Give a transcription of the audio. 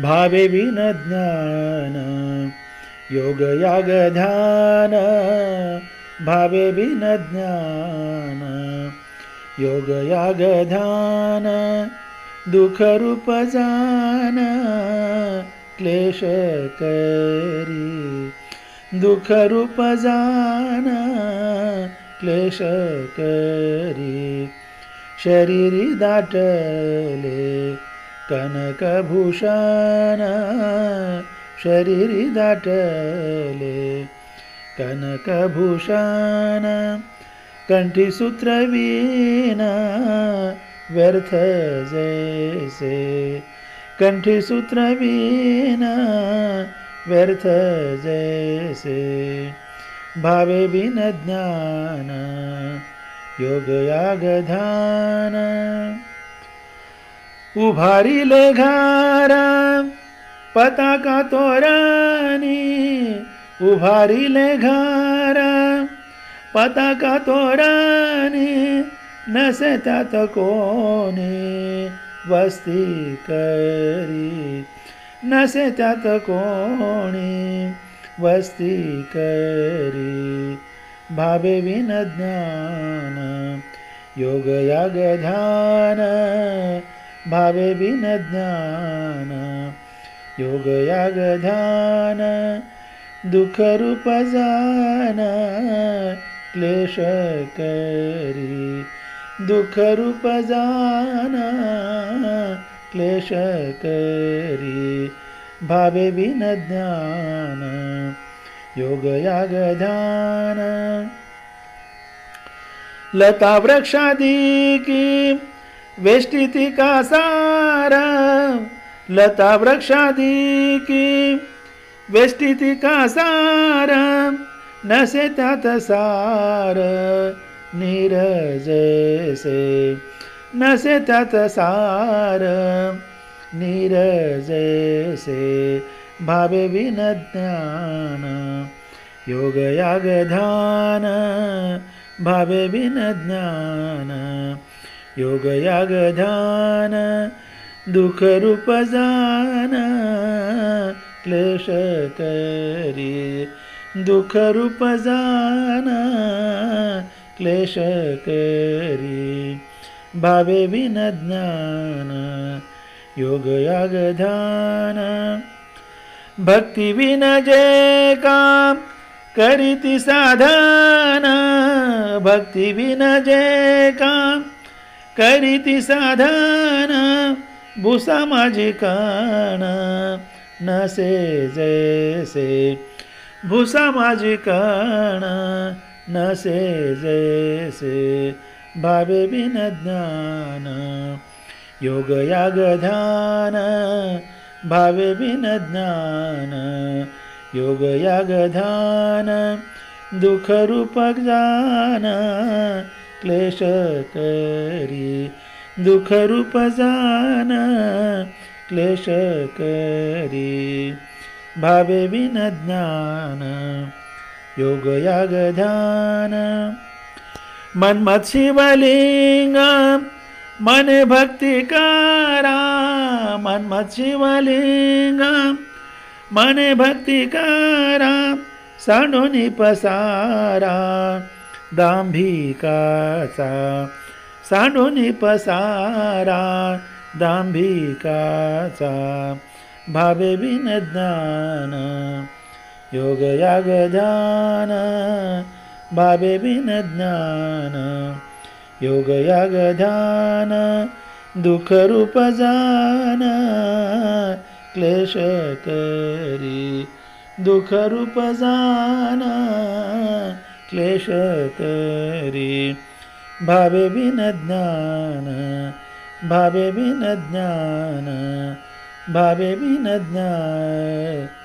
Bhave win ज्ञान योग याग ध्यान भावे विन ज्ञान योग याग ध्यान दुःख रूप जान क्लेश करी दुःख रूप जान क्लेश करी शरीरी दाटले कनकभूषण शरीरी दाटले कनकभूषण कंठी सूत्र वीणा व्यर्थ जैसे कंठी सूत्र वीणा व्यर्थ जैसे भावे बिन ज्ञान योग याग ध्यान उभारिले घारा पताका तोरानी उभारिले घारा पताका तोरानी नसे त्यात कोणी वस्ती करी नसे त्यात कोणी वस्ती करी भावे विन ज्ञान योग याग ध्यान भावे विन ज्ञान योग याग ध्यान दुःख रूप जान क्लेश करी दुःख रूप जान क्लेश करी भावे विन ज्ञान योग याग ध्यान लता वृक्षादिकी वेष्टिती का सारा लता वृक्षादिकी वेष्टिती का सारा नसे त्यात सार नीर जैसे नसे त्यात सार नीर जैसे भावे विन ज्ञान योग याग ध्यान भावे विन ज्ञान योग याग ध्यान दुःख रूप जान क्लेश करी दुःख रूप जान क्लेश करी भावे विन ज्ञान योग याग ध्यान भक्ती विन जे काम करीती साधन भक्ती विन जे काम करीती साधन भूसा माझी कान नसे जैसे भूसा माझी कान नसे जैसे भावे विन ज्ञान योग याग ध्यान भावे विन ज्ञान योग याग ध्यान दुःख रूप जान क्लेश करी दुःख रूप जान क्लेश करी भावे विन ज्ञान योग याग ध्यान मनमत शिवलिंग मन भक्ती करा मनमत शिवलिंग मन भक्ती करा सांडूनी पसारा दांभिकाचा सांडूनी पसारा दांभिकाचा भावे विन ज्ञान योग याग ध्यान भावे विन ज्ञान योग याग ध्यान दुःख रूप जान क्लेश करी दुःख रूप जान क्लेश करी भावे विन ज्ञान भावे विन ज्ञान भावे विन ज्ञान